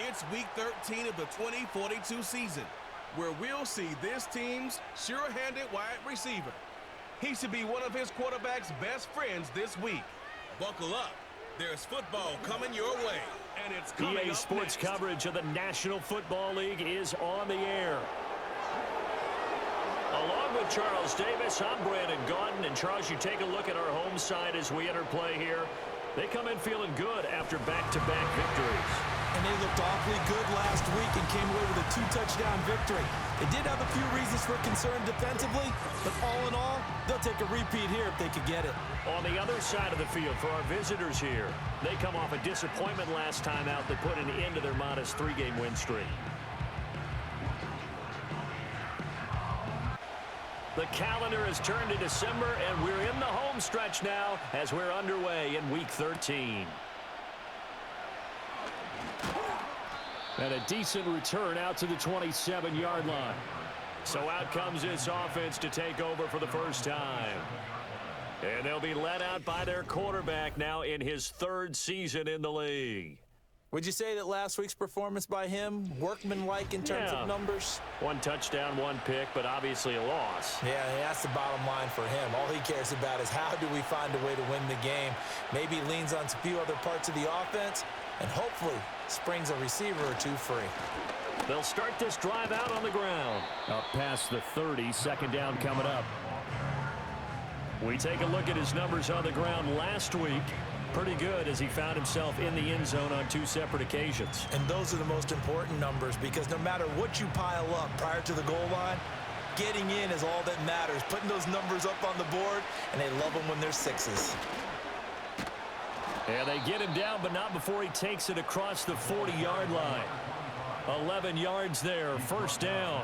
It's Week 13 of the 2042 season, where we'll see this team's sure-handed wide receiver. He should be one of his quarterback's best friends this week. Buckle up. There's football coming your way, and it's coming EA up Sports next. coverage of the National Football League is on the air. Along with Charles Davis, I'm Brandon Gaudin. And Charles, you take a look at our home side as we enter play here. They come in feeling good after back-to-back victories. And they looked awfully good last week and came away with a 2-touchdown victory. They did have a few reasons for concern defensively, but all in all, they'll take a repeat here if they could get it. On the other side of the field for our visitors here, they come off a disappointment last time out that put an end to their modest 3-game win streak. The calendar has turned to December, and we're in the home stretch now as we're underway in Week 13. And a decent return out to the 27-yard line. So out comes this offense to take over for the first time. And they'll be led out by their quarterback now in his 3rd season in the league. Would you say that last week's performance by him, workmanlike in terms of numbers? 1 touchdown, 1 pick, but obviously a loss. Yeah, that's the bottom line for him. All he cares about is how do we find a way to win the game. Maybe he leans on a few other parts of the offense, and hopefully springs a receiver or two free. They'll start this drive out on the ground. Up past the 30, second down coming up. We take a look at his numbers on the ground last week. Pretty good as he found himself in the end zone on 2 separate occasions. And those are the most important numbers because no matter what you pile up prior to the goal line, getting in is all that matters. Putting those numbers up on the board, and they love them when they're 6s. And they get him down, but not before he takes it across the 40-yard line. 11 yards there, first down.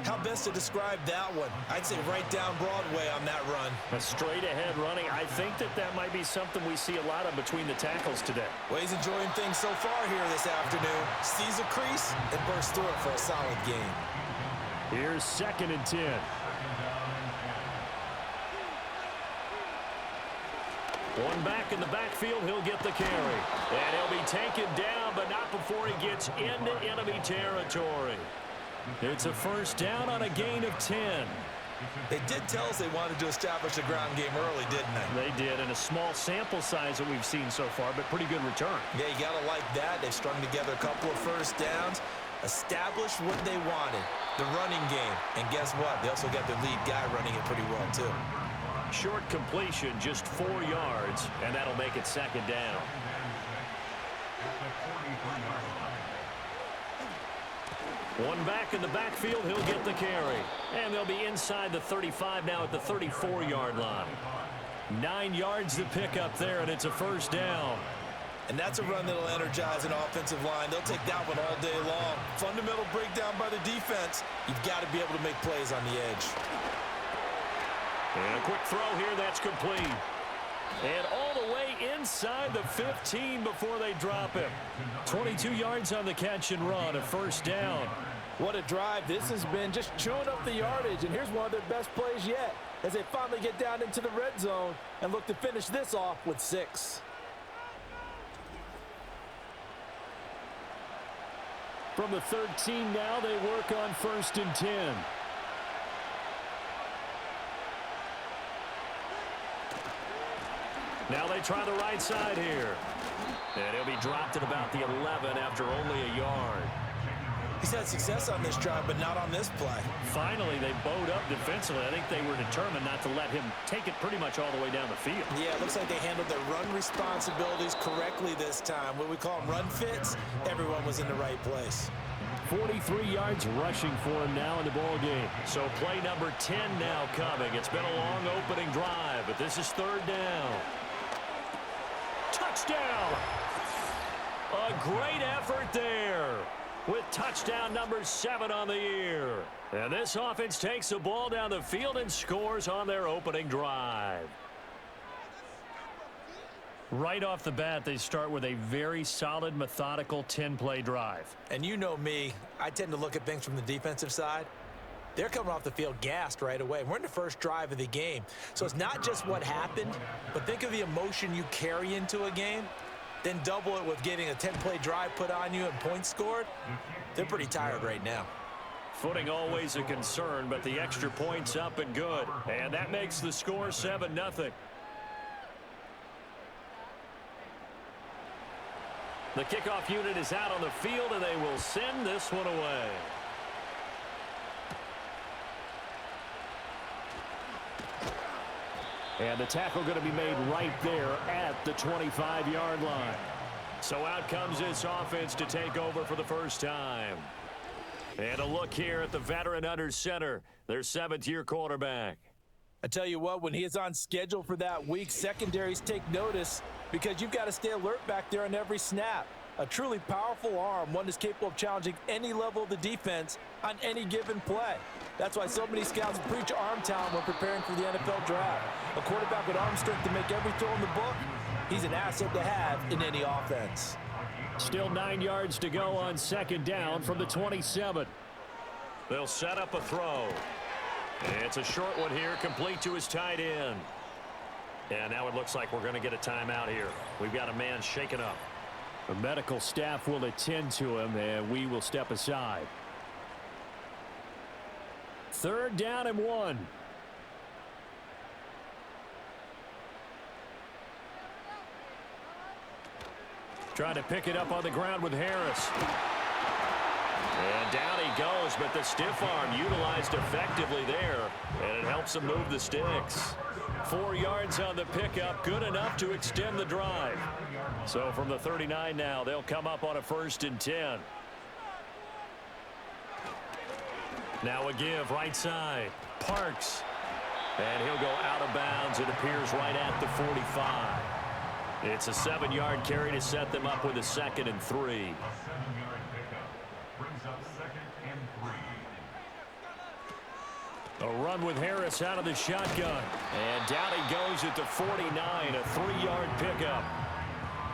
How best to describe that one? I'd say right down Broadway on that run. A straight-ahead running. I think that might be something we see a lot of between the tackles today. Well, he's enjoying things so far here this afternoon. Sees a crease and bursts through it for a solid gain. Here's 2nd and 10. One back in the backfield, he'll get the carry. And he'll be taken down, but not before he gets into enemy territory. It's a first down on a gain of 10. They did tell us they wanted to establish the ground game early, didn't they? They did, and a small sample size that we've seen so far, but pretty good return. Yeah, you got to like that. They've strung together a couple of first downs, established what they wanted, the running game. And guess what? They also got their lead guy running it pretty well, too. Short completion, just 4 yards, and that'll make it second down. One back in the backfield, he'll get the carry. And they'll be inside the 35 now at the 34-yard line. 9 yards to pick up there, and it's a first down. And that's a run that'll energize an offensive line. They'll take that one all day long. Fundamental breakdown by the defense. You've got to be able to make plays on the edge. And a quick throw here, that's complete. And all the way inside the 15 before they drop him. 22 yards on the catch and run, a first down. What a drive this has been, just chewing up the yardage. And here's one of their best plays yet as they finally get down into the red zone and look to finish this off with 6. From the 13 now, they work on 1st and 10. Now they try the right side here. And he'll be dropped at about the 11 after only a yard. He's had success on this drive, but not on this play. Finally, they bowed up defensively. I think they were determined not to let him take it pretty much all the way down the field. Yeah, it looks like they handled their run responsibilities correctly this time. What we call them run fits, everyone was in the right place. 43 yards rushing for him now in the ball game. So play number 10 now coming. It's been a long opening drive, but this is 3rd down. Touchdown! A great effort there with touchdown number 7 on the year. And this offense takes the ball down the field and scores on their opening drive. Right off the bat, they start with a very solid, methodical 10-play drive. And you know me, I tend to look at things from the defensive side. They're coming off the field gassed right away. We're in the first drive of the game. So it's not just what happened, but think of the emotion you carry into a game. then double it with getting a 10-play drive put on you and points scored, they're pretty tired right now. Footing always a concern, but the extra point's up and good. And that makes the score 7-0. The kickoff unit is out on the field, and they will send this one away. And the tackle going to be made right there at the 25-yard line. So out comes this offense to take over for the first time. And a look here at the veteran under center, their 7th-year quarterback. I tell you what, when he is on schedule for that week, secondaries take notice because you've got to stay alert back there on every snap. A truly powerful arm, one that's capable of challenging any level of the defense on any given play. That's why so many scouts preach arm talent when preparing for the NFL draft. A quarterback with arm strength to make every throw in the book, he's an asset to have in any offense. Still 9 yards to go on second down from the 27. They'll set up a throw. It's a short one here, complete to his tight end. And now it looks like we're going to get a timeout here. We've got a man shaken up. The medical staff will attend to him, and we will step aside. 3rd down and 1. Trying to pick it up on the ground with Harris. And down he goes, but the stiff arm utilized effectively there, and it helps him move the sticks. 4 yards on the pickup, good enough to extend the drive. So from the 39 now, they'll come up on a 1st and 10. Now a give right side. Parks. And he'll go out of bounds. It appears right at the 45. It's a 7-yard carry to set them up with a 2nd and 3. A run with Harris out of the shotgun. And down he goes at the 49, a 3-yard pickup.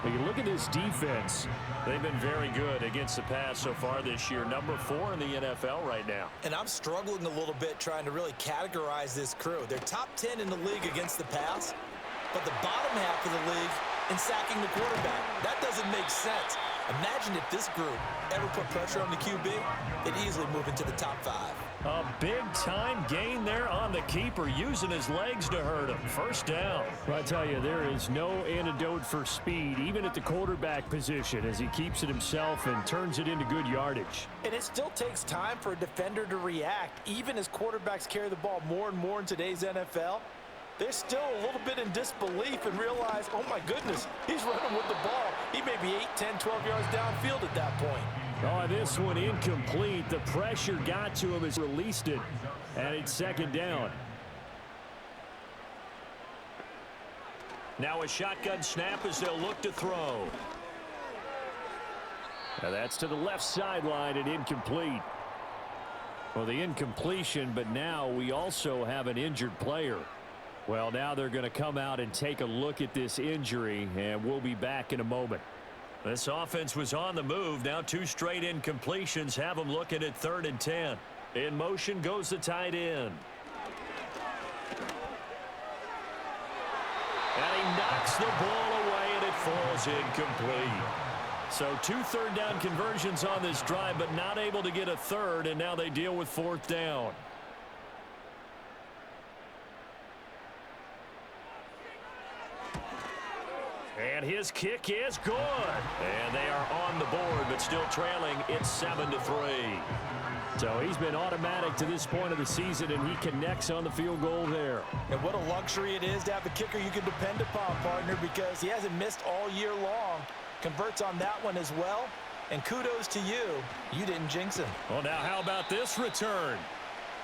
When you look at this defense, they've been very good against the pass so far this year. Number 4 in the NFL right now. And I'm struggling a little bit trying to really categorize this crew. They're top 10 in the league against the pass, but the bottom half of the league in sacking the quarterback. That doesn't make sense. Imagine if this group ever put pressure on the QB, they'd easily move into the top 5. A big-time gain there on the keeper, using his legs to hurt him. 1st down. Well, I tell you, there is no antidote for speed, even at the quarterback position, as he keeps it himself and turns it into good yardage. And it still takes time for a defender to react, even as quarterbacks carry the ball more and more in today's NFL. They're still a little bit in disbelief and realize, oh my goodness, he's running with the ball. He may be 8, 10, 12 yards downfield at that point. Oh, this one incomplete. The pressure got to him as he released it, and it's 2nd down. Now a shotgun snap as they'll look to throw. Now that's to the left sideline and incomplete. Well, the incompletion, but now we also have an injured player. Well, now they're going to come out and take a look at this injury, and we'll be back in a moment. This offense was on the move. Now 2 straight incompletions have them looking at 3rd and 10. In motion goes the tight end. And he knocks the ball away, and it falls incomplete. So 2 3rd down conversions on this drive, but not able to get a 3rd, and now they deal with 4th down. And his kick is good. And they are on the board, but still trailing. It's 7-3. So he's been automatic to this point of the season, and he connects on the field goal there. And what a luxury it is to have a kicker you can depend upon, partner, because he hasn't missed all year long. Converts on that one as well. And kudos to you. You didn't jinx him. Well, now how about this return?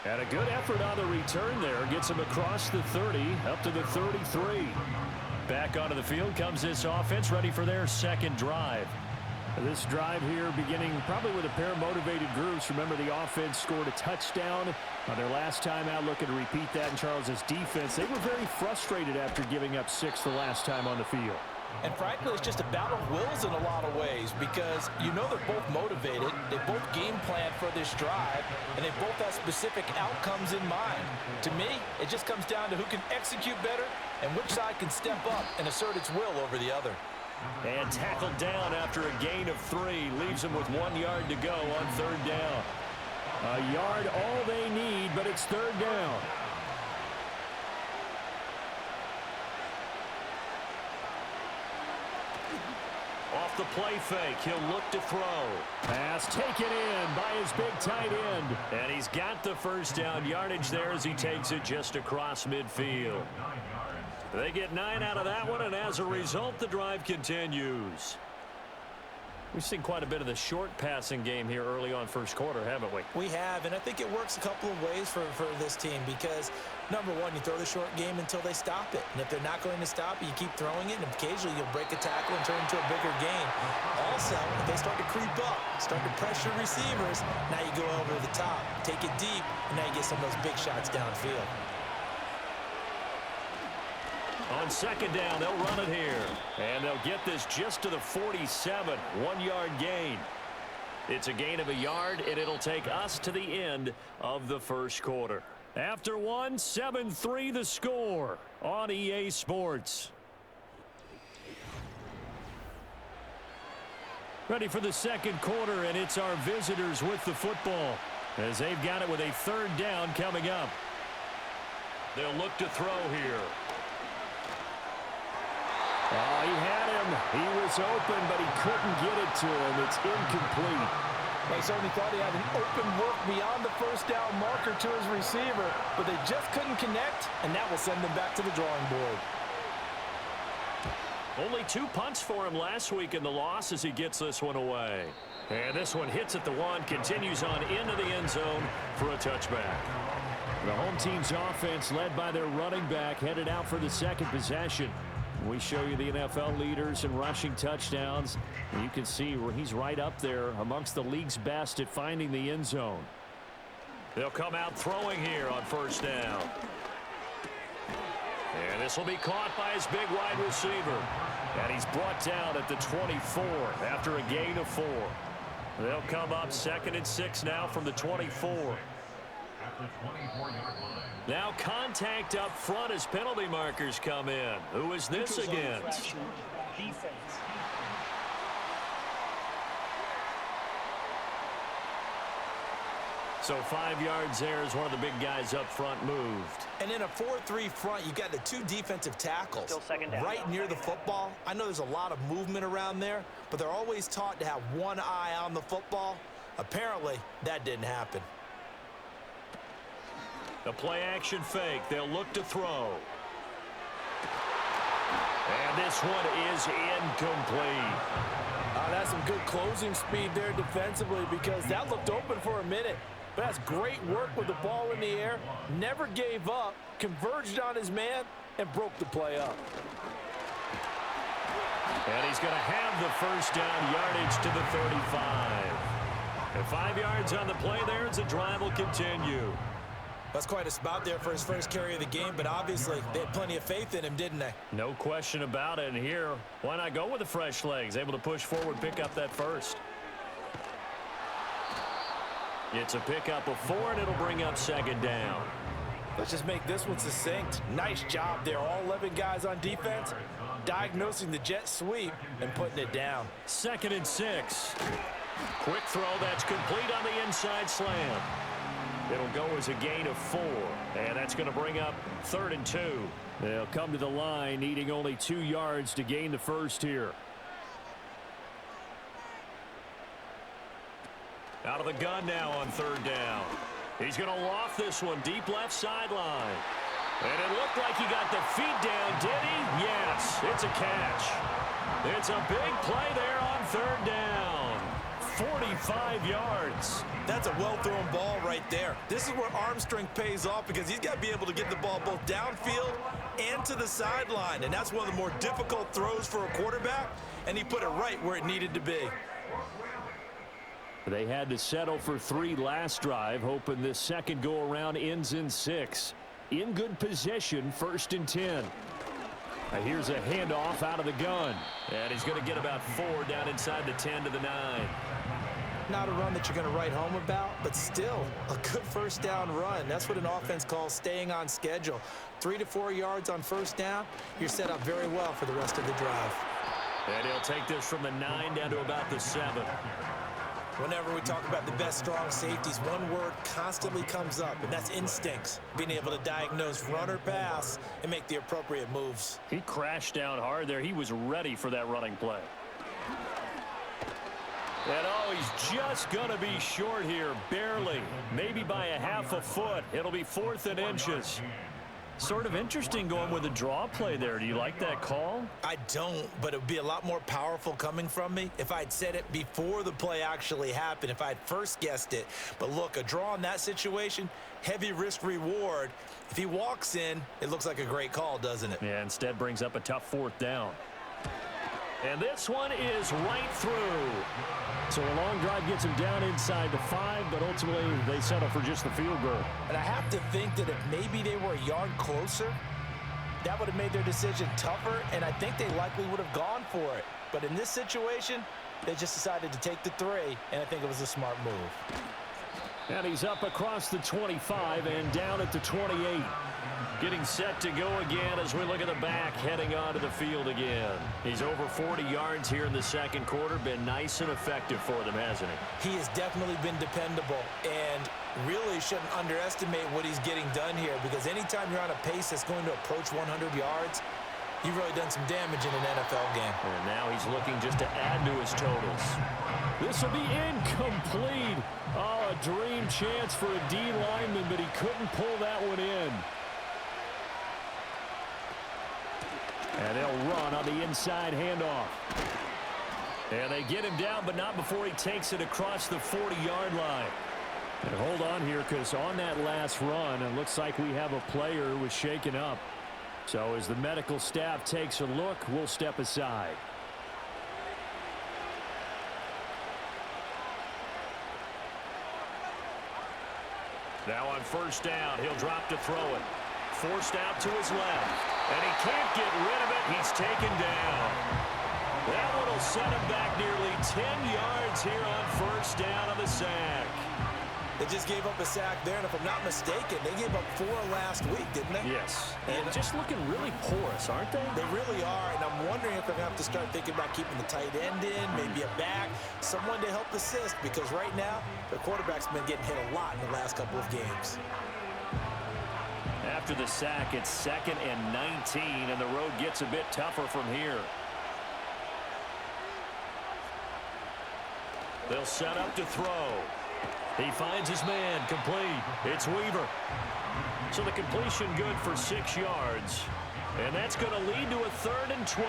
And a good effort on the return there. Gets him across the 30, up to the 33. Back onto the field comes this offense, ready for their 2nd drive. This drive here beginning probably with a pair of motivated groups. Remember, the offense scored a touchdown on their last time out, looking to repeat that in Charles's defense. They were very frustrated after giving up 6 the last time on the field. And frankly, it's just a battle of wills in a lot of ways because you know they're both motivated, they both game plan for this drive, and they both have specific outcomes in mind. To me, it just comes down to who can execute better and which side can step up and assert its will over the other. And tackled down after a gain of 3. Leaves him with 1 yard to go on third down. A yard all they need, but it's third down. Off the play fake, he'll look to throw. Pass taken in by his big tight end. And he's got the first down yardage there as he takes it just across midfield. They get 9 out of that one, and as a result, the drive continues. We've seen quite a bit of the short passing game here early on first quarter, haven't we? We have, and I think it works a couple of ways for this team because, number one, you throw the short game until they stop it. And if they're not going to stop it, you keep throwing it, and occasionally you'll break a tackle and turn it into a bigger gain. Also, if they start to creep up, start to pressure receivers, now you go over the top, take it deep, and now you get some of those big shots downfield. On second down, they'll run it here. And they'll get this just to the 47. 1 yard gain. It's a gain of a yard, and it'll take us to the end of the first quarter. After one, 7-3 the score on EA Sports. Ready for the second quarter, and it's our visitors with the football as they've got it with a third down coming up. They'll look to throw here. Oh, he had him. He was open, but he couldn't get it to him. It's incomplete. They certainly thought he had an open look beyond the first down marker to his receiver, but they just couldn't connect, and that will send them back to the drawing board. Only 2 punts for him last week in the loss as he gets this one away. And this one hits at the 1, continues on into the end zone for a touchback. The home team's offense, led by their running back, headed out for the second possession. We show you the NFL leaders in rushing touchdowns. And you can see where he's right up there amongst the league's best at finding the end zone. They'll come out throwing here on first down. And this will be caught by his big wide receiver. And he's brought down at the 24 after a gain of 4. They'll come up 2nd and 6 now from the 24. Now contact up front as penalty markers come in. Who is this against? So 5 yards there as one of the big guys up front moved. And in a 4-3 front, you've got the 2 defensive tackles right near the football. I know there's a lot of movement around there, but they're always taught to have one eye on the football. Apparently, that didn't happen. The play action fake. They'll look to throw. And this one is incomplete. That's some good closing speed there defensively because that looked open for a minute. But that's great work with the ball in the air. Never gave up, converged on his man, and broke the play up. And he's going to have the first down yardage to the 35. And 5 yards on the play there as the drive will continue. That's quite a spot there for his first carry of the game, but obviously they had plenty of faith in him, didn't they? No question about it. And here, why not go with the fresh legs? Able to push forward, pick up that first. It's a pickup of 4, and it'll bring up second down. Let's just make this one succinct. Nice job there. All 11 guys on defense, diagnosing the jet sweep and putting it down. 2nd and 6. Quick throw that's complete on the inside slam. It'll go as a gain of 4, and that's going to bring up 3rd and 2. They'll come to the line, needing only 2 yards to gain the first here. Out of the gun now on 3rd down. He's going to loft this one deep left sideline. And it looked like he got the feet down, did he? Yes, it's a catch. It's a big play there on 3rd down. 45 yards. That's a well-thrown ball right there. This is where arm strength pays off because he's got to be able to get the ball both downfield and to the sideline. And that's one of the more difficult throws for a quarterback, and he put it right where it needed to be. They had to settle for 3 last drive, hoping this second go-around ends in 6. In good position, 1st and 10. Here's a handoff out of the gun. And he's going to get about 4 down inside the 10 to the 9. Not a run that you're going to write home about, but still a good first down run. That's what an offense calls staying on schedule. 3 to 4 yards on first down, you're set up very well for the rest of the drive. And he'll take this from the 9 down to about the 7. Whenever we talk about the best strong safeties, one word constantly comes up, and that's instincts. Being able to diagnose run or pass and make the appropriate moves. He crashed down hard there. He was ready for that running play. And oh, he's just going to be short here, barely. Maybe by a half a foot. It'll be 4th and inches. Sort of interesting going with a draw play there. Do you like that call? I don't, but it would be a lot more powerful coming from me if I'd said it before the play actually happened, if I'd first guessed it. But look, a draw in that situation, heavy risk reward. If he walks in, it looks like a great call, doesn't it? Yeah, instead brings up a tough 4th down. And this one is right through. So a long drive gets him down inside the 5, but ultimately they settle for just the field goal. And I have to think that if maybe they were a yard closer, that would have made their decision tougher, and I think they likely would have gone for it. But in this situation, they just decided to take the 3, and I think it was a smart move. And he's up across the 25 and down at the 28. Getting set to go again as we look at the back, heading onto the field again. He's over 40 yards here in the second quarter. Been nice and effective for them, hasn't he? He has definitely been dependable, and really shouldn't underestimate what he's getting done here, because anytime you're on a pace that's going to approach 100 yards, you've really done some damage in an NFL game. And now he's looking just to add to his totals. This will be incomplete. Oh, a dream chance for a D lineman, but he couldn't pull that one in. And they'll run on the inside handoff. And they get him down, but not before he takes it across the 40-yard line. And hold on here, because on that last run, it looks like we have a player who was shaken up. So as the medical staff takes a look, we'll step aside. Now on first down, he'll drop to throw it. Forced out to his left. And he can't get rid of it. He's taken down. That one will set him back nearly 10 yards here on first down on the sack. They just gave up a sack there, and if I'm not mistaken, they gave up 4 last week, didn't they? Yes. And just looking really porous, aren't they? They really are, and I'm wondering if they're going to have to start thinking about keeping the tight end in, maybe a back, someone to help assist, because right now, the quarterback's been getting hit a lot in the last couple of games. After the sack, it's 2nd and 19, and the road gets a bit tougher from here. They'll set up to throw. He finds his man, complete. It's Weaver. So the completion good for 6 yards. And that's going to lead to a 3rd and 12.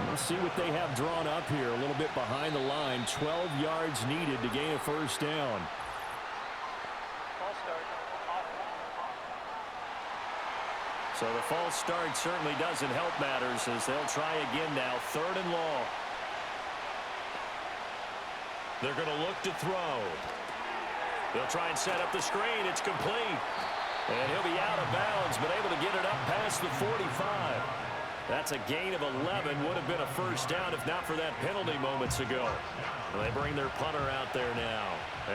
We'll see what they have drawn up here. A little bit behind the line. 12 yards needed to gain a first down. So the false start certainly doesn't help matters as they'll try again now. 3rd and long. They're going to look to throw. They'll try and set up the screen. It's complete. And he'll be out of bounds, but able to get it up past the 45. That's a gain of 11. Would have been a first down if not for that penalty moments ago. Well, they bring their punter out there now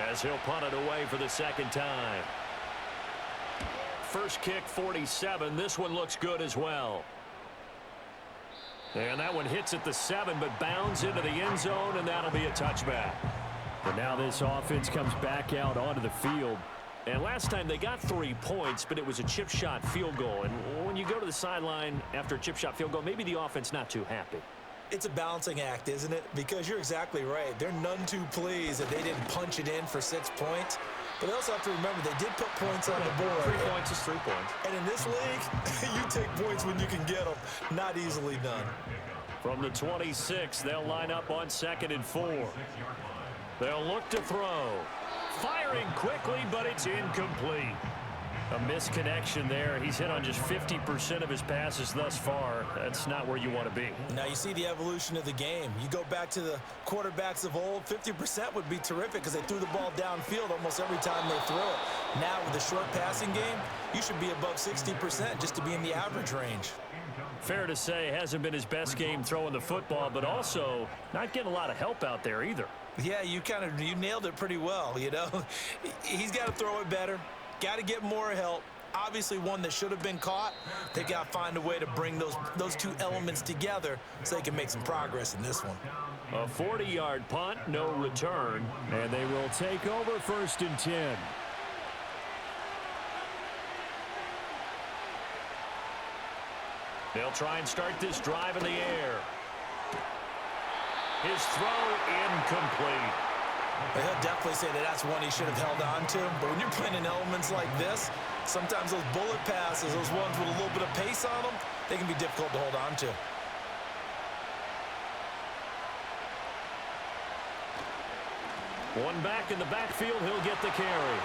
as he'll punt it away for the 2nd time. First kick, 47. This one looks good as well. And that one hits at the 7, but bounds into the end zone, and that'll be a touchback. But now this offense comes back out onto the field. And last time they got 3 points, but it was a chip shot field goal. And when you go to the sideline after a chip shot field goal, maybe the offense not too happy. It's a balancing act, isn't it? Because you're exactly right. They're none too pleased that they didn't punch it in for 6 points. But they also have to remember they did put points on the board. 3 points is 3 points. And in this league, you take points when you can get them. Not easily done. From the 26, they'll line up on 2nd and 4. They'll look to throw. Firing quickly, but it's incomplete. A misconnection there. He's hit on just 50% of his passes thus far. That's not where you want to be. Now you see the evolution of the game. You go back to the quarterbacks of old, 50% would be terrific because they threw the ball downfield almost every time they threw it. Now with the short passing game, you should be above 60% just to be in the average range. Fair to say, hasn't been his best game throwing the football, but also not getting a lot of help out there either. Yeah, you nailed it pretty well, you know. He's got to throw it better, got to get more help, obviously one that should have been caught. They got to find a way to bring those two elements together so they can make some progress in this one. A 40-yard punt, no return, and they will take over 1st and 10. They'll try and start this drive in the air. His throw incomplete. But he'll definitely say that that's one he should have held on to. But when you're playing in elements like this, sometimes those bullet passes, those ones with a little bit of pace on them, they can be difficult to hold on to. One back in the backfield, he'll get the carry.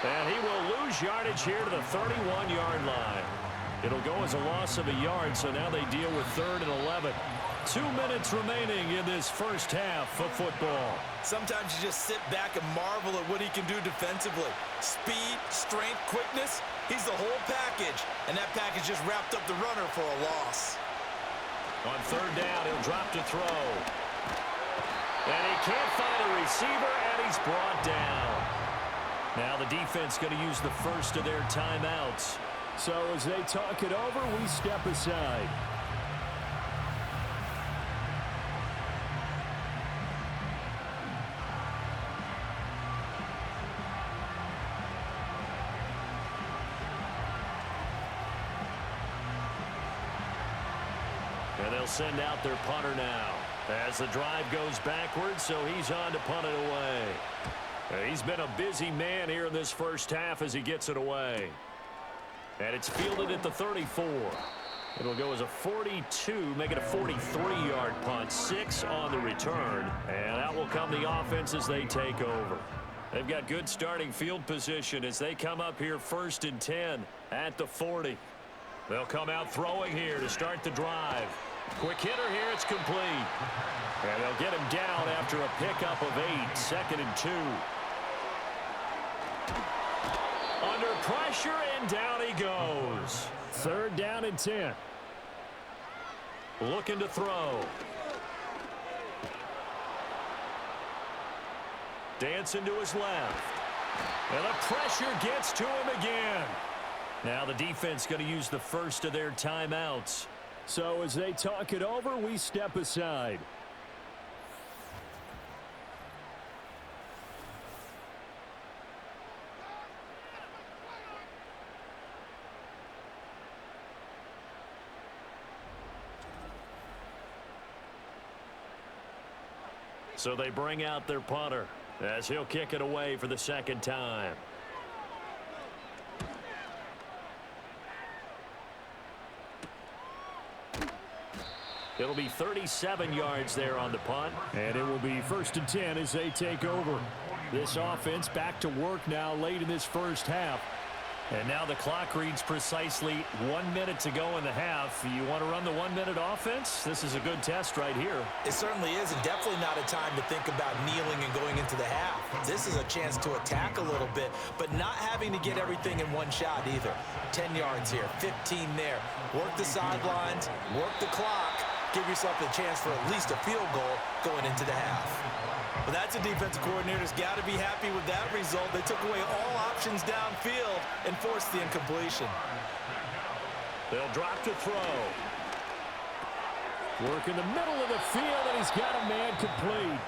And he will lose yardage here to the 31-yard line. It'll go as a loss of a yard, so now they deal with 3rd and 11. 2 minutes remaining in this first half of football. Sometimes you just sit back and marvel at what he can do defensively. Speed, strength, quickness, he's the whole package. And that package just wrapped up the runner for a loss. On 3rd down, he'll drop to throw. And he can't find a receiver, and he's brought down. Now the defense going to use the first of their timeouts. So as they talk it over, we step aside. And they'll send out their punter now as the drive goes backwards, so he's on to punt it away. He's been a busy man here in this first half as he gets it away. And it's fielded at the 34. It'll go as a 42, make it a 43-yard punt. 6 on the return. And out will come the offense as they take over. They've got good starting field position as they come up here 1st and 10 at the 40. They'll come out throwing here to start the drive. Quick hitter here, it's complete. And they'll get him down after a pickup of 8, 2nd and 2. Under pressure, and down he goes. 3rd down and 10. Looking to throw. Dancing to his left. And the pressure gets to him again. Now the defense going to use the first of their timeouts. So as they talk it over, we step aside. So they bring out their punter as he'll kick it away for the 2nd time. It'll be 37 yards there on the punt. And it will be 1st and 10 as they take over. This offense back to work now late in this first half. And now the clock reads precisely 1 minute to go in the half. You want to run the 1 minute offense? This is a good test right here. It certainly is, and definitely not a time to think about kneeling and going into the half. This is a chance to attack a little bit, but not having to get everything in one shot either. 10 yards here, 15 there. Work the sidelines, work the clock. Give yourself a chance for at least a field goal going into the half. Well, that's a defensive coordinator's got to be happy with that result. They took away all options downfield and forced the incompletion. They'll drop to throw. Work in the middle of the field, and he's got a man complete.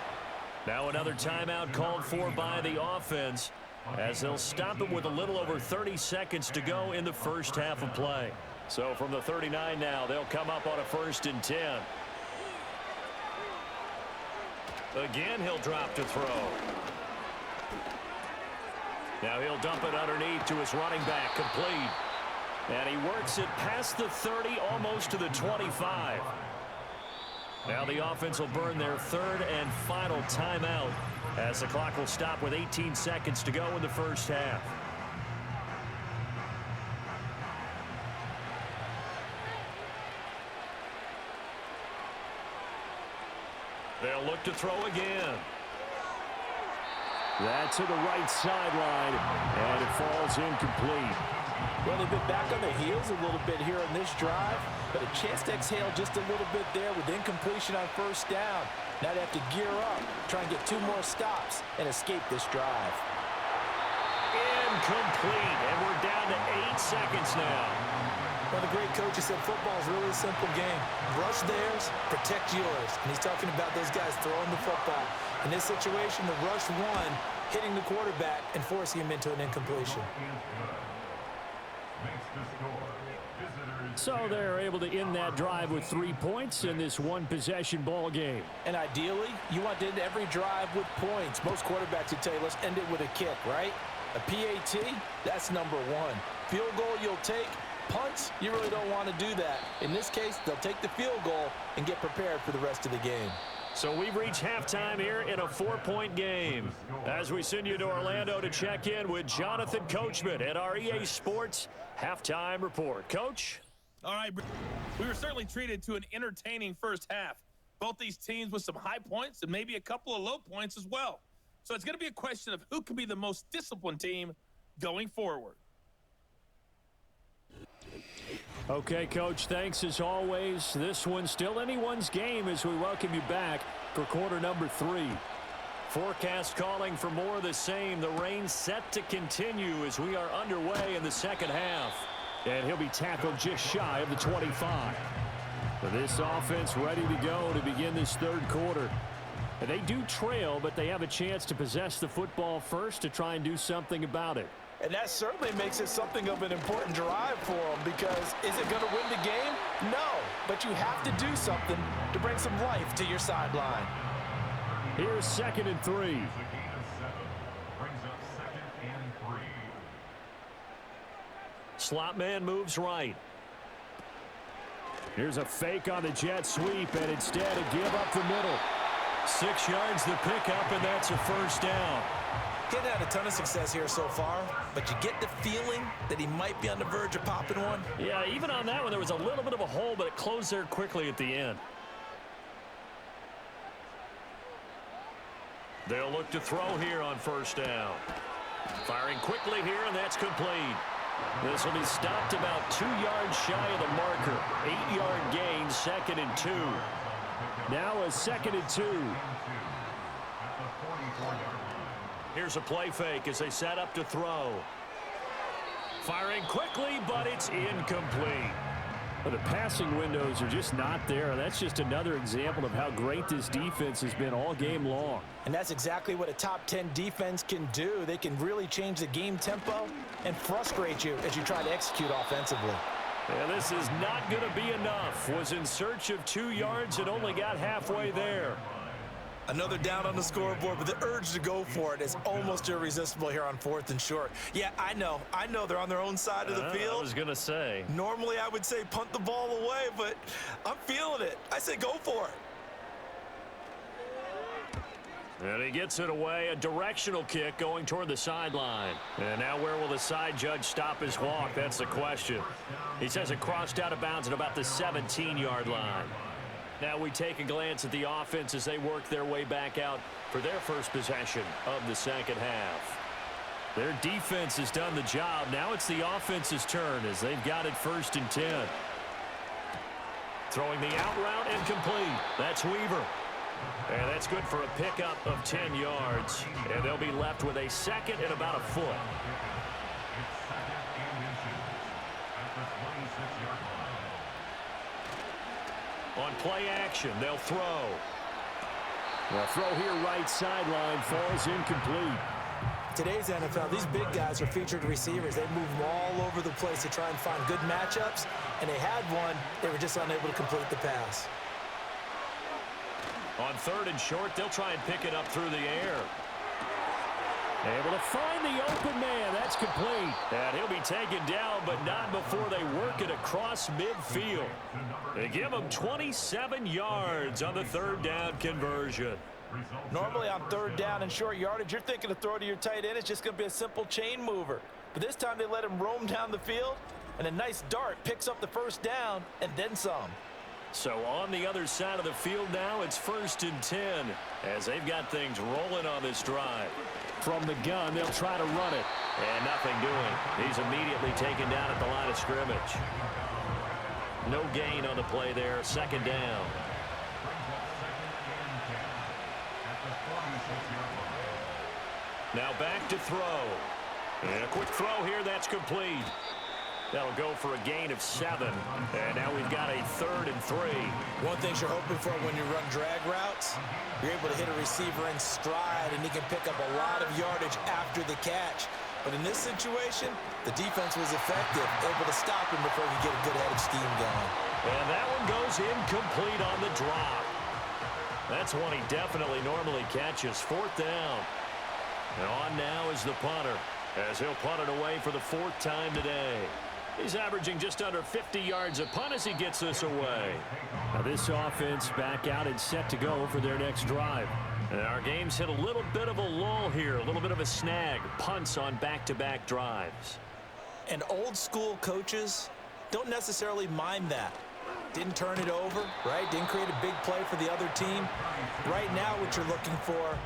Now another timeout called for by the offense as they'll stop it with a little over 30 seconds to go in the first half of play. So from the 39 now, they'll come up on a 1st and 10. Again, he'll drop to throw. Now he'll dump it underneath to his running back, complete. And he works it past the 30, almost to the 25. Now the offense will burn their 3rd and final timeout as the clock will stop with 18 seconds to go in the first half. They'll look to throw again. That's to the right sideline, and it falls incomplete. Well, they've been back on their heels a little bit here in this drive, but a chance to exhale just a little bit there with incompletion on 1st down. Now they have to gear up, try and get 2 more stops, and escape this drive. incomplete. And we're down to 8 seconds now. Well, the great coach said football is really a simple game. Rush theirs, protect yours. And he's talking about those guys throwing the football. In this situation, the rush one, hitting the quarterback and forcing him into an incompletion. So they're able to end that drive with 3 points in this one-possession ball game. And ideally, you want to end every drive with points. Most quarterbacks would tell you, let's end it with a kick, right? A PAT, that's number one. Field goal you'll take. Punts, you really don't want to do that. In this case, they'll take the field goal and get prepared for the rest of the game. So we've reached halftime here in a 4-point game. As we send you to Orlando to check in with Jonathan Coachman at our EA Sports Halftime Report. Coach? All right, we were certainly treated to an entertaining first half. Both these teams with some high points and maybe a couple of low points as well. So it's going to be a question of who can be the most disciplined team going forward. Okay, Coach, thanks as always. This one's still anyone's game as we welcome you back for quarter number 3. Forecast calling for more of the same. The rain set to continue as we are underway in the second half. And he'll be tackled just shy of the 25. But this offense ready to go to begin this third quarter. And they do trail, but they have a chance to possess the football first to try and do something about it. And that certainly makes it something of an important drive for them, because is it going to win the game? No, but you have to do something to bring some life to your sideline. Here's 2nd and 3. Slot man moves right. Here's a fake on the jet sweep, and instead a give up the middle. 6 yards the pickup, and that's a first down. Getting had a ton of success here so far, but you get the feeling that he might be on the verge of popping one. Yeah, even on that one, there was a little bit of a hole, but it closed there quickly at the end. They'll look to throw here on first down. Firing quickly here, and that's complete. This will be stopped about 2 yards shy of the marker. 8-yard gain, 2nd and 2. Now a 2nd and 2. Here's a play fake as they set up to throw. Firing quickly, but it's incomplete. Well, the passing windows are just not there. That's just another example of how great this defense has been all game long. And that's exactly what a top 10 defense can do. They can really change the game tempo and frustrate you as you try to execute offensively. And this is not going to be enough. Was in search of 2 yards and only got halfway there. Another down on the scoreboard, but the urge to go for it is almost irresistible here on 4th and short. Yeah, I know they're on their own side of the field. I was going to say. Normally I would say punt the ball away, but I'm feeling it. I say go for it. And he gets it away, a directional kick going toward the sideline. And now where will the side judge stop his walk? That's the question. He says it crossed out of bounds at about the 17-yard line. Now we take a glance at the offense as they work their way back out for their first possession of the second half. Their defense has done the job. Now it's the offense's turn as they've got it 1st and 10. Throwing the out route and complete. That's Weaver. And that's good for a pickup of 10 yards. And they'll be left with a 2nd and about a foot. On play action, they'll throw. The throw here right sideline falls incomplete. Today's NFL, these big guys are featured receivers. They move them all over the place to try and find good matchups, and they had one. They were just unable to complete the pass. On 3rd and short, they'll try and pick it up through the air. Able to find the open man. That's complete. And he'll be taken down, but not before they work it across midfield. They give him 27 yards on the 3rd down conversion. Normally on 3rd down and short yardage, you're thinking to throw to your tight end. It's just going to be a simple chain mover. But this time they let him roam down the field, and a nice dart picks up the 1st down and then some. So on the other side of the field now, it's 1st and 10 as they've got things rolling on this drive. From the gun, they'll try to run it. And nothing doing. He's immediately taken down at the line of scrimmage. No gain on the play there. 2nd down. Now back to throw. And a quick throw here, that's complete. That'll go for a gain of 7. And now we've got a 3rd and 3. One thing you're hoping for when you run drag routes, you're able to hit a receiver in stride, and he can pick up a lot of yardage after the catch. But in this situation, the defense was effective, able to stop him before he could get a good head of steam going. And that one goes incomplete on the drop. That's one he definitely normally catches. 4th down. And on now is the punter, as he'll punt it away for the 4th time today. He's averaging just under 50 yards a punt as he gets this away. Now this offense back out and set to go for their next drive. And our game's hit a little bit of a lull here, a little bit of a snag. Punts on back-to-back drives. And old school coaches don't necessarily mind that. Didn't turn it over, right? Didn't create a big play for the other team. Right now what you're looking for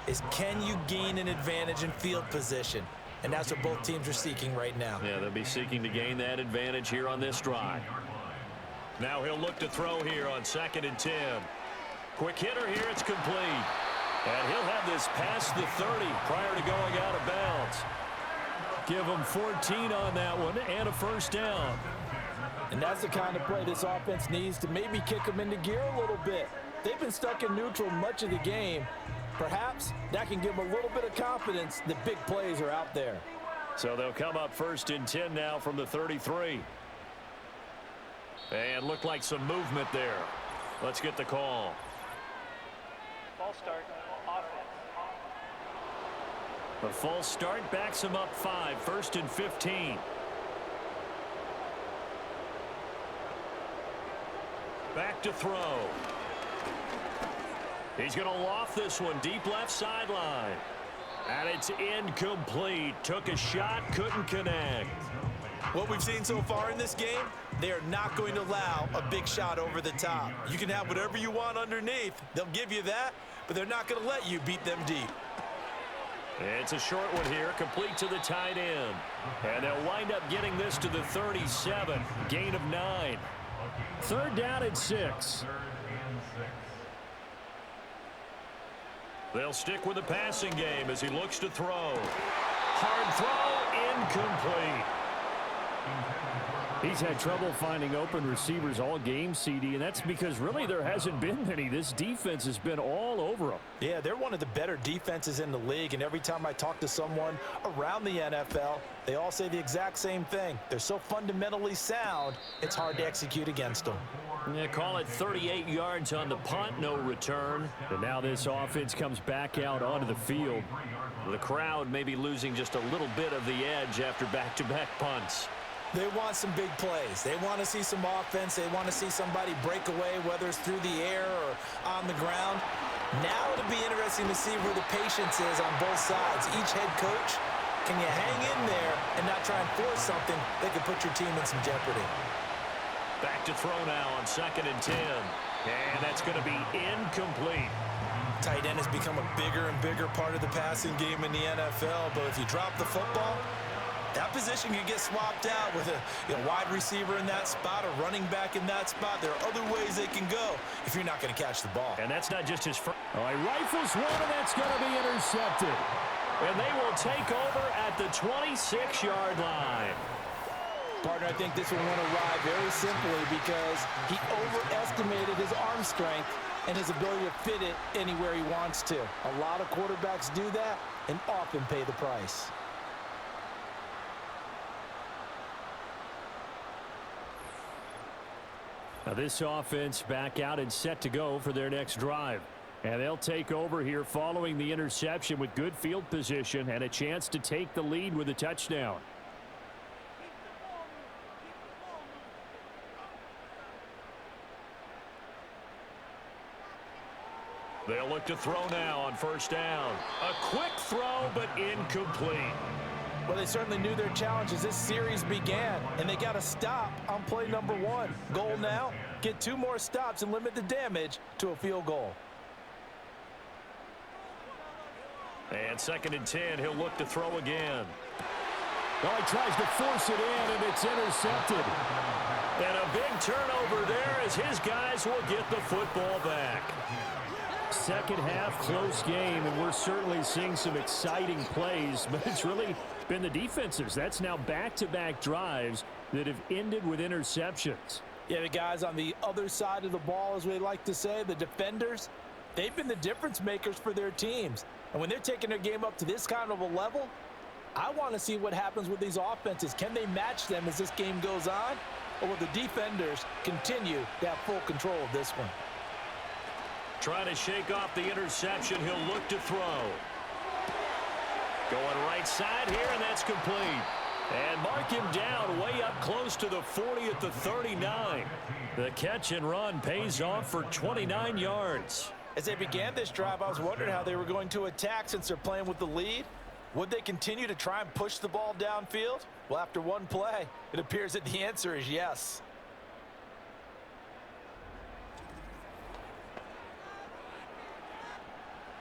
is, can you gain an advantage in field position? And that's what both teams are seeking right now. Yeah, they'll be seeking to gain that advantage here on this drive. Now he'll look to throw here on 2nd and 10. Quick hitter here, it's complete. And he'll have this past the 30 prior to going out of bounds. Give him 14 on that one and a 1st down. And that's the kind of play this offense needs to maybe kick them into gear a little bit. They've been stuck in neutral much of the game. Perhaps that can give them a little bit of confidence that big plays are out there. So they'll come up 1st and 10 now from the 33. And looked like some movement there. Let's get the call. False start, offense. A false start backs him up 5, 1st and 15. Back to throw. He's going to loft this one deep left sideline. And it's incomplete. Took a shot, couldn't connect. What we've seen so far in this game, they are not going to allow a big shot over the top. You can have whatever you want underneath. They'll give you that, but they're not going to let you beat them deep. It's a short one here, complete to the tight end. And they'll wind up getting this to the 37, gain of 9. 3rd down and 6. They'll stick with the passing game as he looks to throw. Hard throw, incomplete. He's had trouble finding open receivers all game, CD, and that's because really there hasn't been many. This defense has been all over him. Yeah, they're one of the better defenses in the league, and every time I talk to someone around the NFL, they all say the exact same thing. They're so fundamentally sound, it's hard to execute against them. Yeah, call it 38 yards on the punt, no return. And now this offense comes back out onto the field. The crowd may be losing just a little bit of the edge after back-to-back punts. They want some big plays. They want to see some offense. They want to see somebody break away, whether it's through the air or on the ground. Now it'll be interesting to see where the patience is on both sides. Each head coach, can you hang in there and not try and force something that could put your team in some jeopardy? Back to throw now on 2nd and 10. And that's going to be incomplete. Tight end has become a bigger and bigger part of the passing game in the NFL, but if you drop the football, that position can get swapped out with a wide receiver in that spot, a running back in that spot. There are other ways they can go if you're not going to catch the ball. And that's not just his first. Oh, he rifles one, and that's going to be intercepted. And they will take over at the 26-yard line. Partner, I think this one went awry very simply because he overestimated his arm strength and his ability to fit it anywhere he wants to. A lot of quarterbacks do that and often pay the price. Now this offense back out and set to go for their next drive. And they'll take over here following the interception with good field position and a chance to take the lead with a touchdown. They'll look to throw now on 1st down. A quick throw, but incomplete. Well, they certainly knew their challenge as this series began, and they got to stop on play number 1. Goal now, get 2 more stops and limit the damage to a field goal. And 2nd and 10, he'll look to throw again. Well, he tries to force it in, and it's intercepted. And a big turnover there as his guys will get the football back. Second half, close game, and we're certainly seeing some exciting plays, but it's really been the defenses. That's now back-to-back drives that have ended with interceptions. Yeah, the guys on the other side of the ball, as we like to say, the defenders, they've been the difference makers for their teams. And when they're taking their game up to this kind of a level, I want to see what happens with these offenses. Can they match them as this game goes on? Or will the defenders continue to have full control of this one? Trying to shake off the interception. He'll look to throw. Going right side here, and that's complete. And mark him down way up close to the 40 at the 39. The catch and run pays off for 29 yards. As they began this drive, I was wondering how they were going to attack since they're playing with the lead. Would they continue to try and push the ball downfield? Well, after one play, it appears that the answer is yes.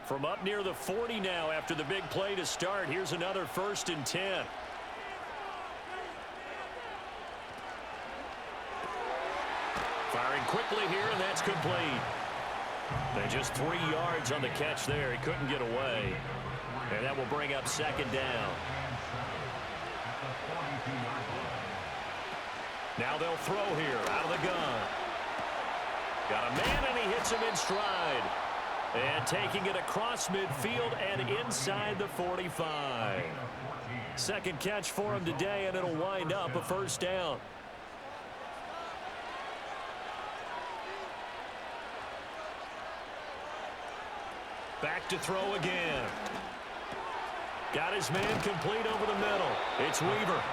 From up near the 40 now after the big play to start. Here's another 1st and 10. Firing quickly here, and that's complete. And just 3 yards on the catch there. He couldn't get away. And that will bring up 2nd down. Now they'll throw here out of the gun. Got a man, and he hits him in stride. And taking it across midfield and inside the 45. Second catch for him today, and it'll wind up a 1st down. Back to throw again. Got his man complete over the middle. It's Weaver.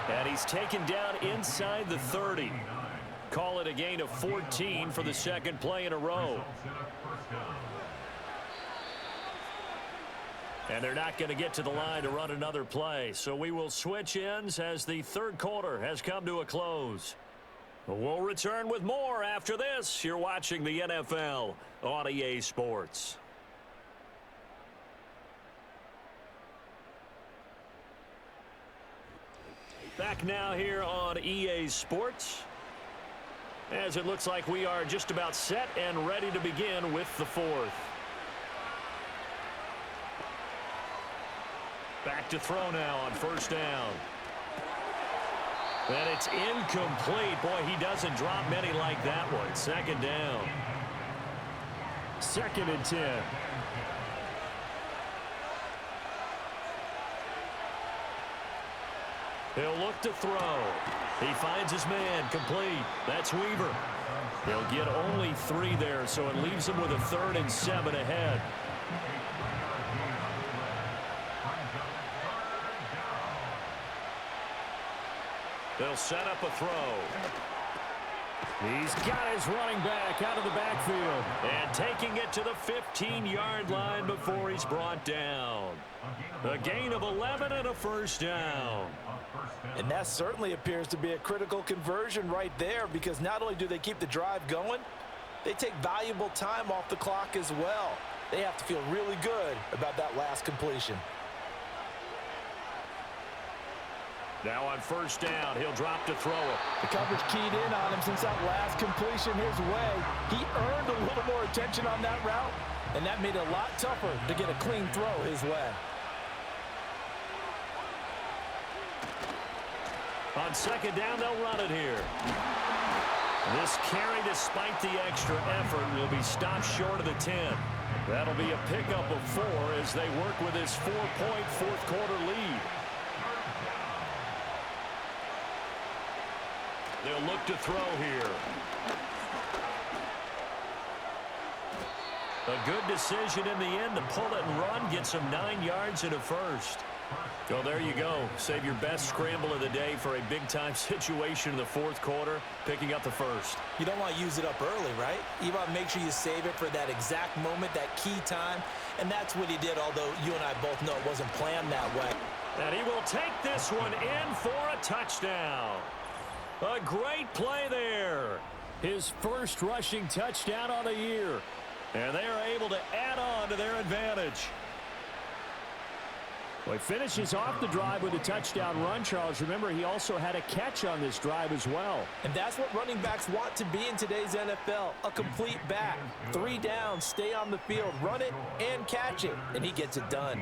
And he's taken down inside the 30. Call it a gain of 14 for the second play in a row. And they're not going to get to the line to run another play. So we will switch ends as the third quarter has come to a close. We'll return with more after this. You're watching the NFL on EA Sports. Back now here on EA Sports, as it looks like we are just about set and ready to begin with the fourth. Back to throw now on 1st down. And it's incomplete. Boy, he doesn't drop many like that one. 2nd down. 2nd and 10. He'll look to throw. He finds his man complete. That's Weaver. He'll get only 3 there, so it leaves him with a 3rd and 7 ahead. They'll set up a throw. He's got his running back out of the backfield. And taking it to the 15-yard line before he's brought down. A gain of 11 and a 1st down. And that certainly appears to be a critical conversion right there, because not only do they keep the drive going, they take valuable time off the clock as well. They have to feel really good about that last completion. Now on 1st down, he'll drop to throw it. The coverage keyed in on him since that last completion his way. He earned a little more attention on that route, and that made it a lot tougher to get a clean throw his way. On 2nd down, they'll run it here. This carry, despite the extra effort, will be stopped short of the 10. That'll be a pickup of 4 as they work with this 4-point fourth quarter lead. They'll look to throw here. A good decision in the end to pull it and run. Gets him 9 yards and a 1st. So there you go. Save your best scramble of the day for a big-time situation in the fourth quarter, picking up the 1st. You don't want to use it up early, right? You want to make sure you save it for that exact moment, that key time. And that's what he did, although you and I both know it wasn't planned that way. And he will take this one in for a touchdown. A great play there. His 1st rushing touchdown on the year. And they are able to add on to their advantage. Well, he finishes off the drive with a touchdown run, Charles. Remember, he also had a catch on this drive as well. And that's what running backs want to be in today's NFL, a complete back. 3 downs, stay on the field, run it, and catch it, and he gets it done.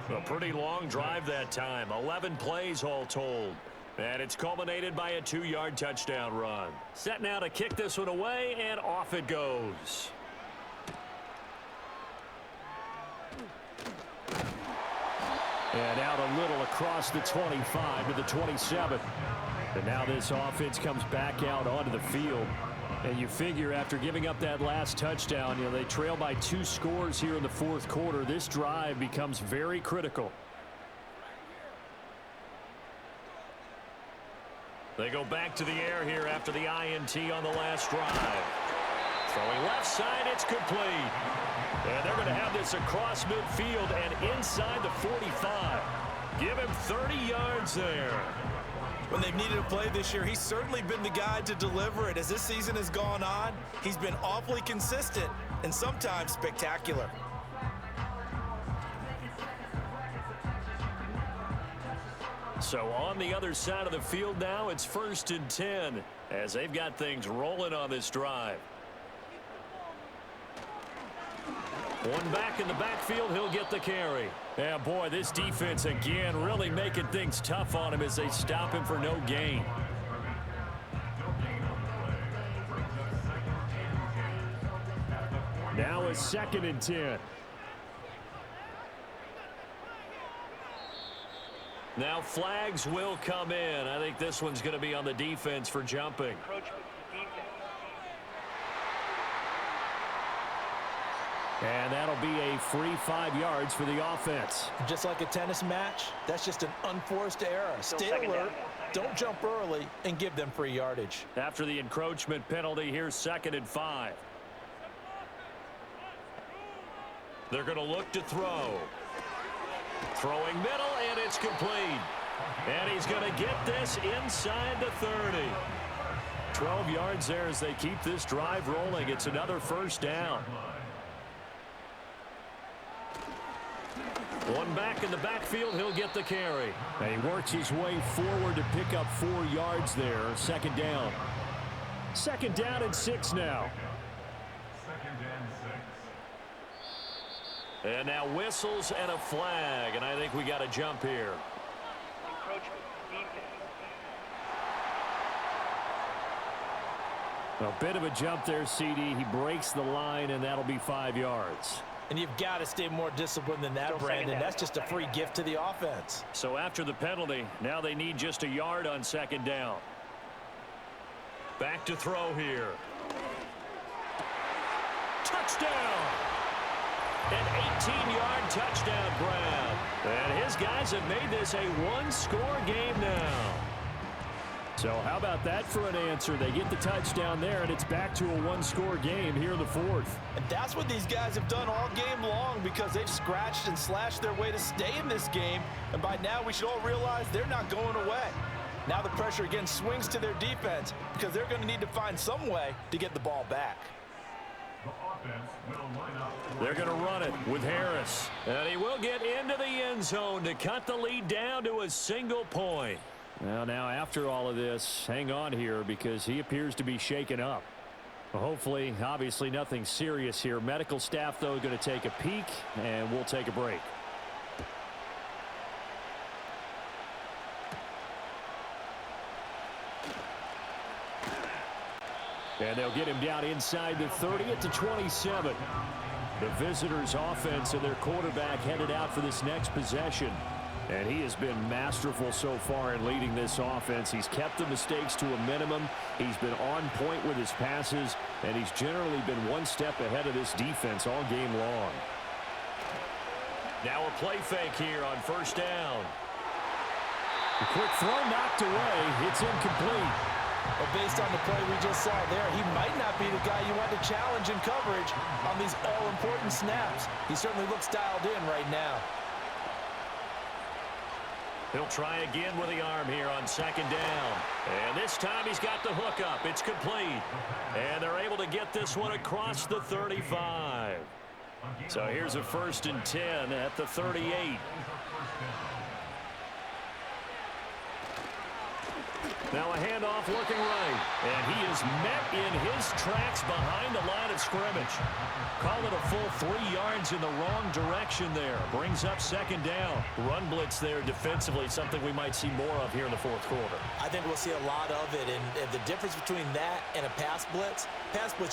A pretty long drive that time, 11 plays all told. And it's culminated by a 2-yard touchdown run. Set now to kick this one away, and off it goes. And out a little across the 25 to the 27. And now this offense comes back out onto the field. And you figure after giving up that last touchdown, they trail by 2 scores here in the 4th quarter. This drive becomes very critical. They go back to the air here after the INT on the last drive. Throwing left side, it's complete. And they're going to have this across midfield and inside the 45. Give him 30 yards there. When they've needed a play this year, he's certainly been the guy to deliver it. As this season has gone on, he's been awfully consistent and sometimes spectacular. So on the other side of the field now, it's 1st and 10 as they've got things rolling on this drive. One back in the backfield, he'll get the carry. Yeah, boy, this defense again really making things tough on him as they stop him for no gain. Now it's 2nd and 10. Now flags will come in. I think this one's going to be on the defense for jumping. Encroachment defense. And that'll be a free 5 yards for the offense. Just like a tennis match, that's just an unforced error. Stay alert, don't jump early, and give them free yardage. After the encroachment penalty, here's 2nd and 5. They're going to look to throw. Throwing middle, and it's complete. And he's going to get this inside the 30. 12 yards there as they keep this drive rolling. It's another 1st down. One back in the backfield, he'll get the carry. And he works his way forward to pick up 4 yards there. 2nd down. 2nd down and 6 now. And now whistles and a flag, and I think we got a jump here. Encroachment defense. A bit of a jump there, CD. He breaks the line, and that'll be 5 yards. And you've got to stay more disciplined than that, Brandon. That's just a free gift to the offense. So after the penalty, now they need just a yard on 2nd down. Back to throw here. Touchdown! An 18-yard touchdown grab. And his guys have made this a 1-score game now. So how about that for an answer? They get the touchdown there, and it's back to a 1-score game here in the 4th. And that's what these guys have done all game long because they've scratched and slashed their way to stay in this game. And by now, we should all realize they're not going away. Now the pressure again swings to their defense because they're going to need to find some way to get the ball back. They're going to run it with Harris. And he will get into the end zone to cut the lead down to a single point. Well, now after all of this, hang on here because he appears to be shaken up. Well, hopefully, obviously nothing serious here. Medical staff, though, going to take a peek, and we'll take a break. And they'll get him down inside the 30 at the 27. The visitors' offense and their quarterback headed out for this next possession. And he has been masterful so far in leading this offense. He's kept the mistakes to a minimum. He's been on point with his passes. And he's generally been one step ahead of this defense all game long. Now a play fake here on 1st down. A quick throw knocked away. It's incomplete. But based on the play we just saw there, he might not be the guy you want to challenge in coverage on these all-important snaps. He certainly looks dialed in right now. He'll try again with the arm here on 2nd down. And this time he's got the hook up. It's complete. And they're able to get this one across the 35. So here's a 1st and 10 at the 38. Now a handoff looking right. And he is met in his tracks behind the line of scrimmage. Call it a full 3 yards in the wrong direction there. Brings up 2nd down. Run blitz there defensively, something we might see more of here in the 4th quarter. I think we'll see a lot of it. And the difference between that and a pass blitz,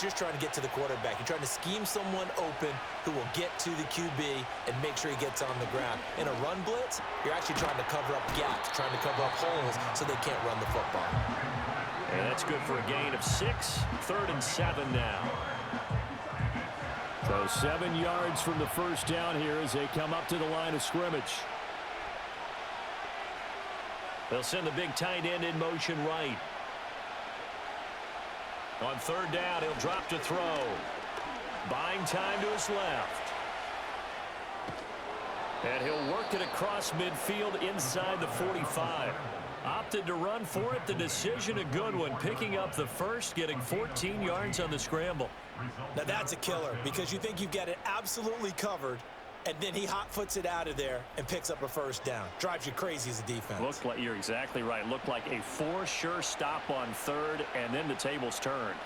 you're trying to get to the quarterback. You're trying to scheme someone open who will get to the QB and make sure he gets on the ground. In a run blitz, you're actually trying to cover up gaps, trying to cover up holes so they can't run the football. And that's good for a gain of 6. 3rd and 7 now. So 7 yards from the 1st down here as they come up to the line of scrimmage. They'll send the big tight end in motion right. On 3rd down, he'll drop to throw. Buying time to his left. And he'll work it across midfield inside the 45. Opted to run for it. The decision a good one. Picking up the 1st, getting 14 yards on the scramble. Now that's a killer because you think you've got it absolutely covered, and then he hot foots it out of there and picks up a 1st down. Drives you crazy as a defense. Looked like, you're exactly right. Looked like a for sure stop on 3rd, and then the tables turned.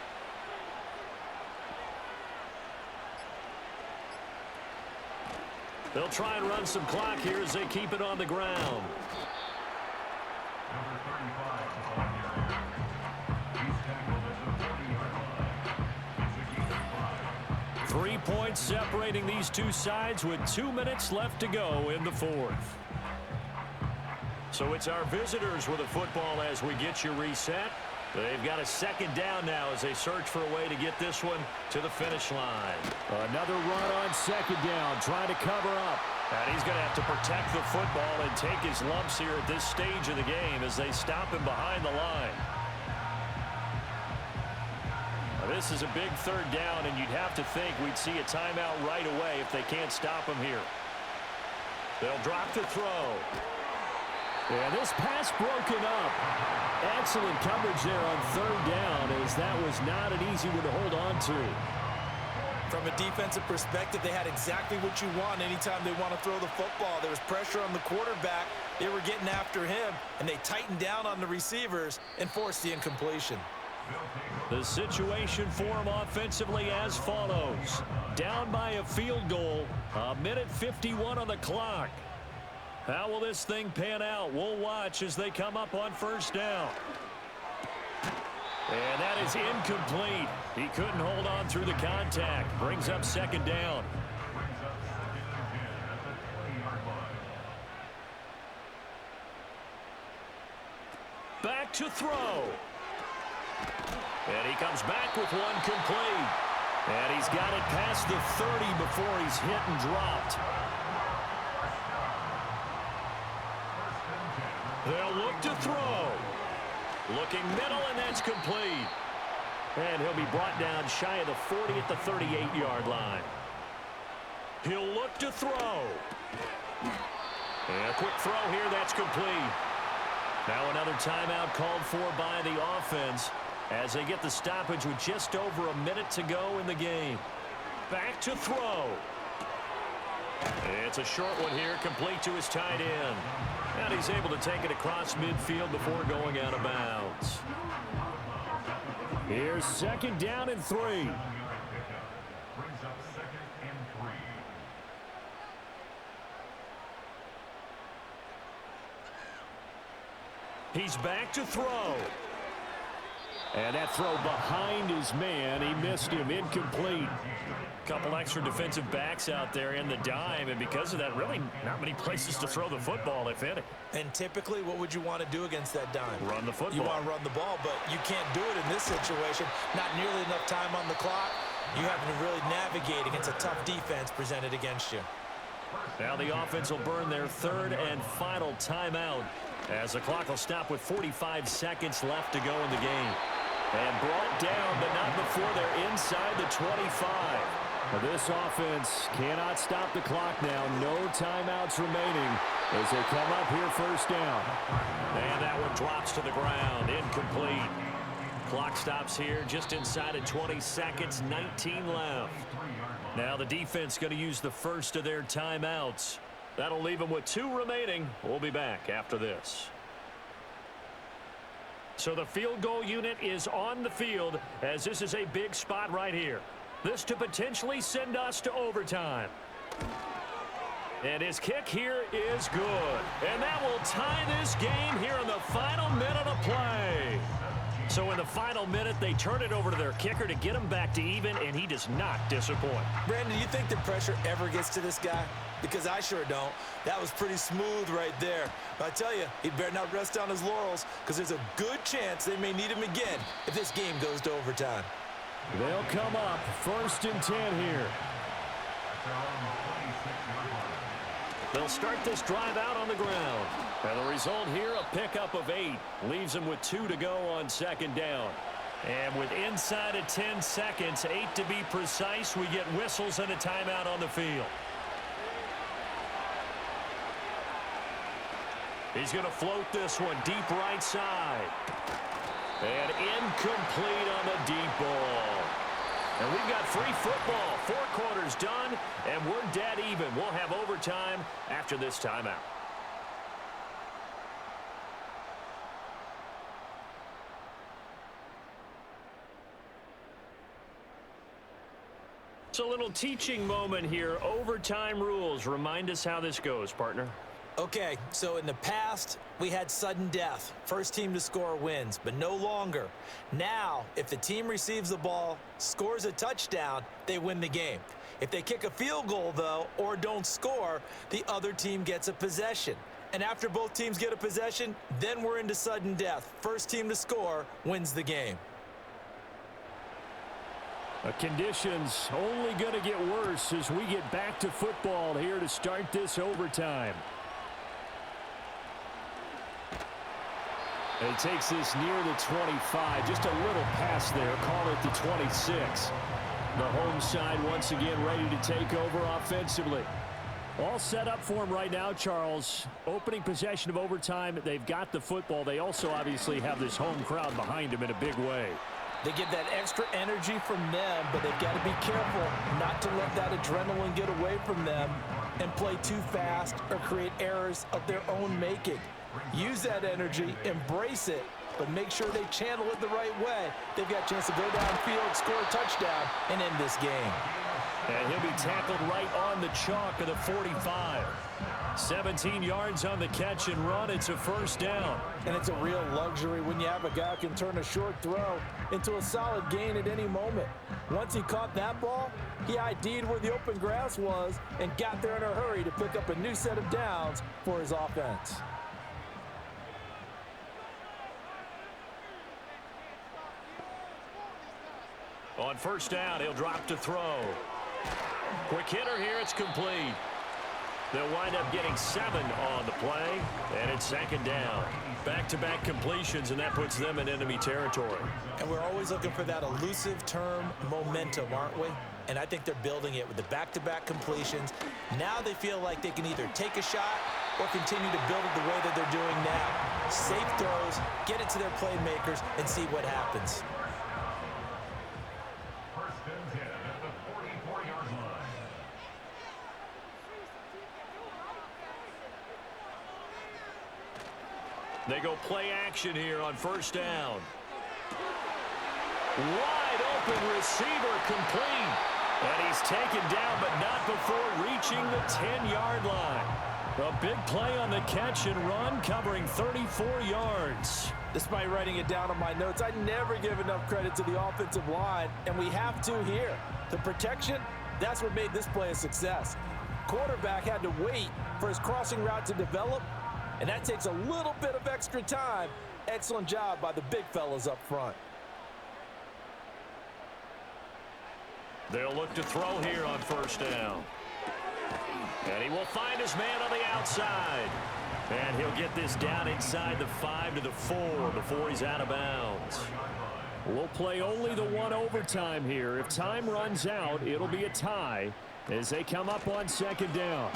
They'll try and run some clock here as they keep it on the ground. 3 points separating these two sides with 2 minutes left to go in the 4th. So it's our visitors with the football as we get you reset. They've got a 2nd down now as they search for a way to get this one to the finish line. Another run on 2nd down, trying to cover up. And he's going to have to protect the football and take his lumps here at this stage of the game as they stop him behind the line. Now, this is a big 3rd down, and you'd have to think we'd see a timeout right away if they can't stop him here. They'll drop to throw. And this pass broken up. Excellent coverage there on 3rd down, as that was not an easy one to hold on to. From a defensive perspective, they had exactly what you want anytime they want to throw the football. There was pressure on the quarterback. They were getting after him, and they tightened down on the receivers and forced the incompletion. The situation for him offensively as follows. Down by a field goal, 1:51 on the clock. How will this thing pan out? We'll watch as they come up on 1st down. And that is incomplete. He couldn't hold on through the contact. Brings up 2nd down. Back to throw. And he comes back with one complete. And he's got it past the 30 before he's hit and dropped. They'll look to throw. Looking middle, and that's complete. And he'll be brought down shy of the 40 at the 38-yard line. He'll look to throw. And a quick throw here, that's complete. Now another timeout called for by the offense as they get the stoppage with just over a minute to go in the game. Back to throw. It's a short one here, complete to his tight end. And he's able to take it across midfield before going out of bounds. Here's 2nd down and 3. He's back to throw. And that throw behind his man, he missed him, incomplete. Couple extra defensive backs out there in the dime, and because of that, really not many places to throw the football, if any. And typically, what would you want to do against that dime? Run the football. You want to run the ball, but you can't do it in this situation. Not nearly enough time on the clock. You having to really navigate against a tough defense presented against you. Now the offense will burn their 3rd and final timeout as the clock will stop with 45 seconds left to go in the game. And brought down, but not before they're inside the 25. This offense cannot stop the clock now. No timeouts remaining as they come up here 1st down. And that one drops to the ground. Incomplete. Clock stops here just inside of 20 seconds. 19 left. Now the defense going to use the first of their timeouts. That'll leave them with 2 remaining. We'll be back after this. So the field goal unit is on the field as this is a big spot right here. This to potentially send us to overtime. And his kick here is good. And that will tie this game here in the final minute of play. So in the final minute, they turn it over to their kicker to get him back to even, and he does not disappoint. Brandon, do you think the pressure ever gets to this guy? Because I sure don't. That was pretty smooth right there. But I tell you, he better not rest on his laurels because there's a good chance they may need him again if this game goes to overtime. They'll come up 1st and 10 here. They'll start this drive out on the ground. And the result here, a pickup of 8. Leaves them with 2 to go on 2nd down. And with inside of 10 seconds, 8 to be precise, we get whistles and a timeout on the field. He's going to float this one deep right side. And incomplete on the deep ball. And we've got free football. 4 quarters done, and we're dead even. We'll have overtime after this timeout. It's a little teaching moment here. Overtime rules. Remind us how this goes, partner. Okay, so in the past, we had sudden death. First team to score wins, but no longer. Now, if the team receives the ball, scores a touchdown, they win the game. If they kick a field goal, though, or don't score, the other team gets a possession. And after both teams get a possession, then we're into sudden death. First team to score wins the game. The conditions only going to get worse as we get back to football here to start this overtime. And he takes this near the 25. Just a little pass there. Call it the 26. The home side once again ready to take over offensively. All set up for him right now, Charles. Opening possession of overtime. They've got the football. They also obviously have this home crowd behind them in a big way. They get that extra energy from them, but they've got to be careful not to let that adrenaline get away from them and play too fast or create errors of their own making. Use that energy, embrace it, but make sure they channel it the right way. They've got a chance to go downfield, score a touchdown, and end this game. And he'll be tackled right on the chalk of the 45. 17 yards on the catch and run. It's a first down. And it's a real luxury when you have a guy who can turn a short throw into a solid gain at any moment. Once he caught that ball, he ID'd where the open grass was and got there in a hurry to pick up a new set of downs for his offense. On first down, he'll drop to throw. Quick hitter here, it's complete. They'll wind up getting 7 on the play, and it's 2nd down. Back-to-back completions, and that puts them in enemy territory. And we're always looking for that elusive term, momentum, aren't we? And I think they're building it with the back-to-back completions. Now they feel like they can either take a shot or continue to build it the way that they're doing now. Safe throws, get it to their playmakers, and see what happens. They go play action here on first down. Wide open receiver complete. And he's taken down, but not before reaching the 10-yard line. A big play on the catch and run, covering 34 yards. Despite writing it down on my notes, I never give enough credit to the offensive line, and we have to here. The protection, that's what made this play a success. Quarterback had to wait for his crossing route to develop, and that takes a little bit of extra time. Excellent job by the big fellas up front. They'll look to throw here on first down. And he will find his man on the outside. And he'll get this down inside the 5 to the 4 before he's out of bounds. We'll play only the one overtime here. If time runs out, it'll be a tie as they come up on second down.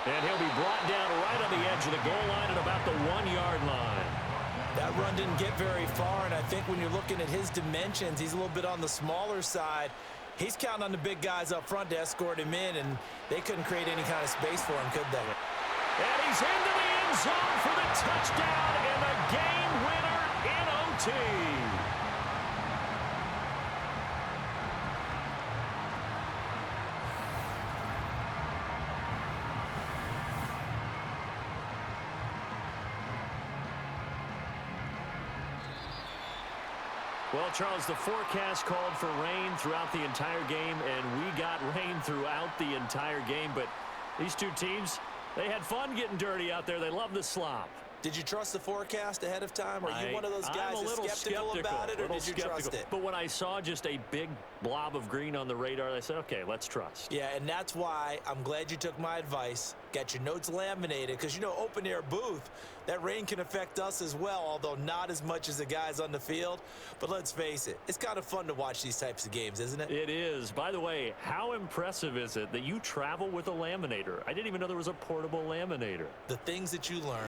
And he'll be brought down right on the edge of the goal line at about the 1-yard line. That run didn't get very far, and I think when you're looking at his dimensions, he's a little bit on the smaller side. He's counting on the big guys up front to escort him in, and they couldn't create any kind of space for him, could they? And he's into the end zone for the touchdown and the game winner in OT. Well, Charles, the forecast called for rain throughout the entire game, and we got rain throughout the entire game. But these two teams, they had fun getting dirty out there. They love the slop. Did you trust the forecast ahead of time? Are you one of those guys I'm a little that's skeptical about it, or did you trust it? But when I saw just a big blob of green on the radar, I said, okay, let's trust. Yeah, and that's why I'm glad you took my advice. Got your notes laminated, because, you know, open-air booth, that rain can affect us as well, although not as much as the guys on the field. But let's face it, it's kind of fun to watch these types of games, isn't it? It is. By the way, how impressive is it that you travel with a laminator? I didn't even know there was a portable laminator. The things that you learn.